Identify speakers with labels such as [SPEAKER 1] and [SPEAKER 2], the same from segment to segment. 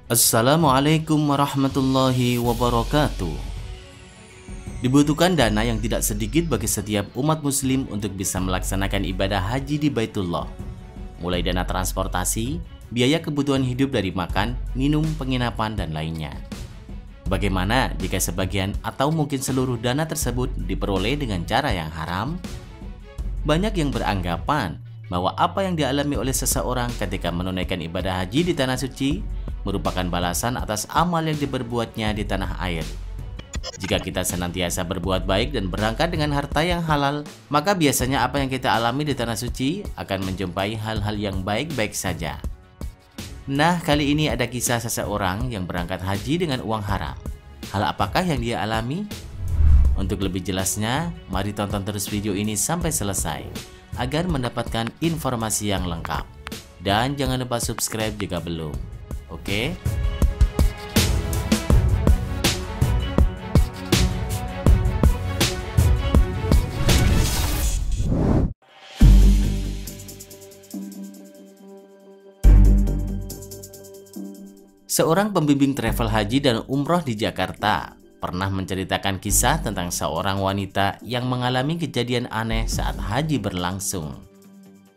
[SPEAKER 1] Assalamualaikum warahmatullahi wabarakatuh. Dibutuhkan dana yang tidak sedikit bagi setiap umat muslim untuk bisa melaksanakan ibadah haji di Baitullah. Mulai dana transportasi, biaya kebutuhan hidup dari makan, minum, penginapan, dan lainnya. Bagaimana jika sebagian atau mungkin seluruh dana tersebut diperoleh dengan cara yang haram? Banyak yang beranggapan bahwa apa yang dialami oleh seseorang ketika menunaikan ibadah haji di tanah suci merupakan balasan atas amal yang diperbuatnya di tanah air. Jika kita senantiasa berbuat baik dan berangkat dengan harta yang halal, maka biasanya apa yang kita alami di tanah suci akan menjumpai hal-hal yang baik-baik saja. Nah, kali ini ada kisah seseorang yang berangkat haji dengan uang haram. Hal apakah yang dia alami? Untuk lebih jelasnya, mari tonton terus video ini sampai selesai agar mendapatkan informasi yang lengkap. Dan jangan lupa subscribe jika belum. Oke? Seorang pembimbing travel haji dan umroh di Jakarta pernah menceritakan kisah tentang seorang wanita yang mengalami kejadian aneh saat haji berlangsung.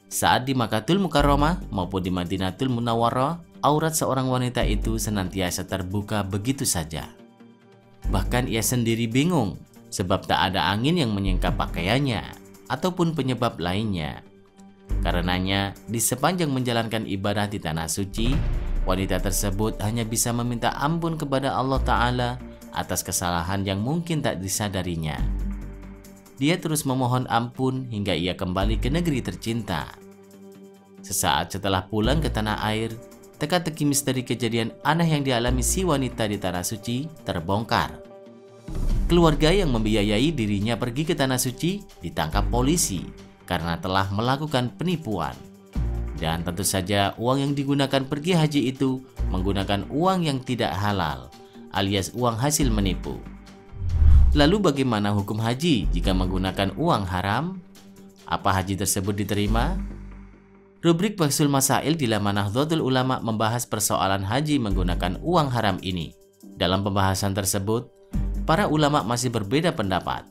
[SPEAKER 1] Saat di Makkatul Mukarramah maupun di Madinatul Munawwarah, aurat seorang wanita itu senantiasa terbuka begitu saja. Bahkan ia sendiri bingung sebab tak ada angin yang menyingkap pakaiannya ataupun penyebab lainnya. Karenanya, di sepanjang menjalankan ibadah di tanah suci, wanita tersebut hanya bisa meminta ampun kepada Allah Ta'ala atas kesalahan yang mungkin tak disadarinya. Dia terus memohon ampun hingga ia kembali ke negeri tercinta. Sesaat setelah pulang ke tanah air, teka-teki misteri kejadian aneh yang dialami si wanita di tanah suci terbongkar. Keluarga yang membiayai dirinya pergi ke tanah suci ditangkap polisi karena telah melakukan penipuan. Dan tentu saja uang yang digunakan pergi haji itu menggunakan uang yang tidak halal, alias uang hasil menipu. Lalu bagaimana hukum haji jika menggunakan uang haram? Apa haji tersebut diterima? Rubrik Bahsul Masail di laman Nahdlatul Ulama membahas persoalan haji menggunakan uang haram ini. Dalam pembahasan tersebut, para ulama masih berbeda pendapat.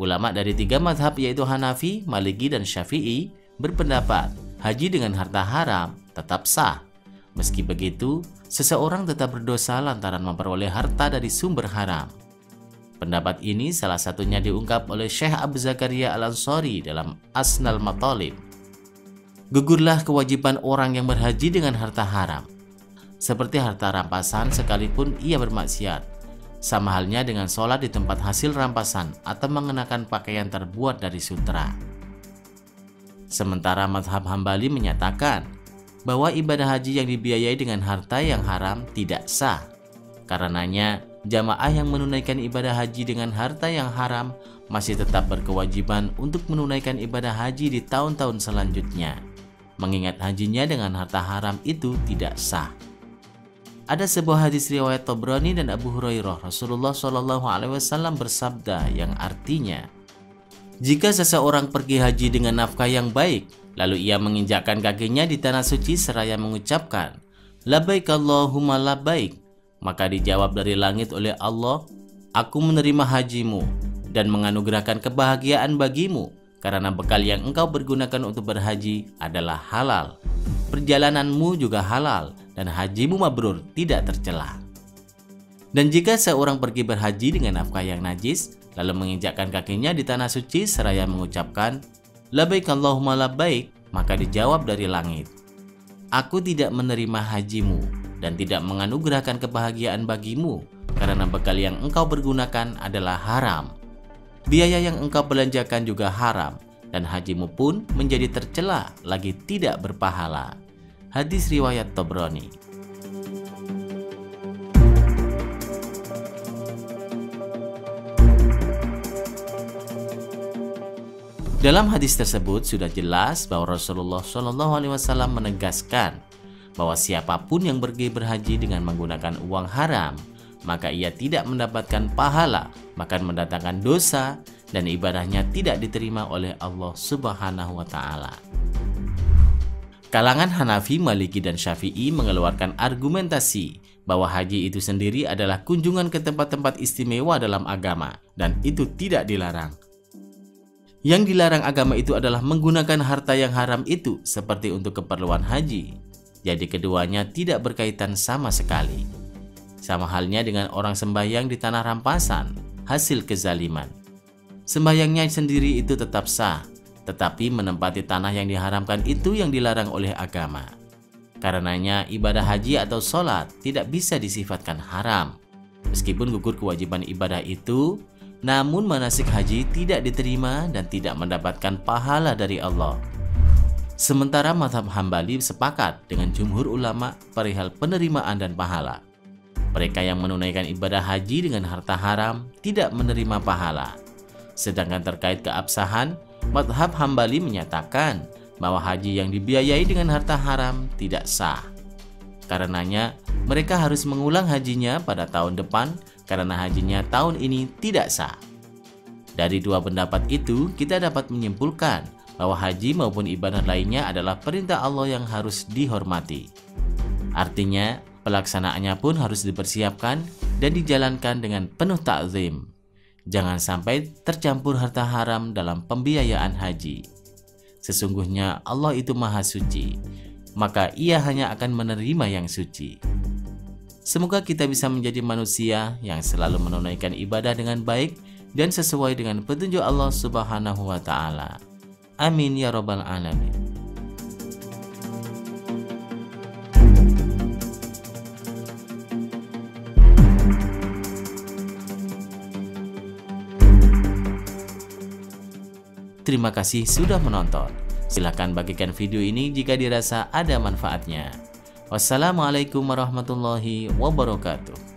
[SPEAKER 1] Ulama dari 3 mazhab yaitu Hanafi, Maliki, dan Syafi'i berpendapat haji dengan harta haram tetap sah. Meski begitu, seseorang tetap berdosa lantaran memperoleh harta dari sumber haram. Pendapat ini salah satunya diungkap oleh Syekh Abu Zakaria Al-Ansari dalam Asnal Matalib. Gugurlah kewajiban orang yang berhaji dengan harta haram. Seperti harta rampasan sekalipun ia bermaksiat. Sama halnya dengan sholat di tempat hasil rampasan atau mengenakan pakaian terbuat dari sutra. Sementara mazhab Hambali menyatakan bahwa ibadah haji yang dibiayai dengan harta yang haram tidak sah. Karenanya, jamaah yang menunaikan ibadah haji dengan harta yang haram masih tetap berkewajiban untuk menunaikan ibadah haji di tahun-tahun selanjutnya, mengingat hajinya dengan harta haram itu tidak sah. Ada sebuah hadis riwayat Tabrani dan Abu Hurairah, Rasulullah SAW bersabda yang artinya, jika seseorang pergi haji dengan nafkah yang baik, lalu ia menginjakkan kakinya di tanah suci seraya mengucapkan, Labbaik Allahumma labbaik, maka dijawab dari langit oleh Allah, aku menerima hajimu dan menganugerahkan kebahagiaan bagimu karena bekal yang engkau pergunakan untuk berhaji adalah halal. Perjalananmu juga halal dan hajimu mabrur, tidak tercela. Dan jika seorang pergi berhaji dengan nafkah yang najis, lalu menginjakkan kakinya di tanah suci seraya mengucapkan, Labbaik Allahumma labbaik, maka dijawab dari langit, aku tidak menerima hajimu dan tidak menganugerahkan kebahagiaan bagimu karena bekal yang engkau pergunakan adalah haram. Biaya yang engkau belanjakan juga haram dan hajimu pun menjadi tercela lagi tidak berpahala. Hadis riwayat Tabrani. Dalam hadis tersebut sudah jelas bahwa Rasulullah SAW menegaskan bahwa siapapun yang pergi berhaji dengan menggunakan uang haram, maka ia tidak mendapatkan pahala, bahkan mendatangkan dosa, dan ibadahnya tidak diterima oleh Allah Subhanahu wa Ta'ala. Kalangan Hanafi, Maliki, dan Syafi'i mengeluarkan argumentasi bahwa haji itu sendiri adalah kunjungan ke tempat-tempat istimewa dalam agama, dan itu tidak dilarang. Yang dilarang agama itu adalah menggunakan harta yang haram itu seperti untuk keperluan haji. Jadi keduanya tidak berkaitan sama sekali. Sama halnya dengan orang sembahyang di tanah rampasan, hasil kezaliman. Sembahyangnya sendiri itu tetap sah, tetapi menempati tanah yang diharamkan itu yang dilarang oleh agama. Karenanya ibadah haji atau sholat tidak bisa disifatkan haram. Meskipun gugur kewajiban ibadah itu, namun manasik haji tidak diterima dan tidak mendapatkan pahala dari Allah. Sementara mazhab Hambali sepakat dengan jumhur ulama perihal penerimaan dan pahala. Mereka yang menunaikan ibadah haji dengan harta haram tidak menerima pahala. Sedangkan terkait keabsahan, mazhab Hambali menyatakan bahwa haji yang dibiayai dengan harta haram tidak sah. Karenanya, mereka harus mengulang hajinya pada tahun depan karena hajinya tahun ini tidak sah. Dari dua pendapat itu, kita dapat menyimpulkan bahwa haji maupun ibadah lainnya adalah perintah Allah yang harus dihormati. Artinya, pelaksanaannya pun harus dipersiapkan dan dijalankan dengan penuh ta'zim. Jangan sampai tercampur harta haram dalam pembiayaan haji. Sesungguhnya Allah itu maha suci, maka Ia hanya akan menerima yang suci. Semoga kita bisa menjadi manusia yang selalu menunaikan ibadah dengan baik dan sesuai dengan petunjuk Allah Subhanahu wa Ta'ala. Amin ya Rabbal 'Alamin. Terima kasih sudah menonton. Silahkan bagikan video ini jika dirasa ada manfaatnya. Wassalamualaikum warahmatullahi wabarakatuh.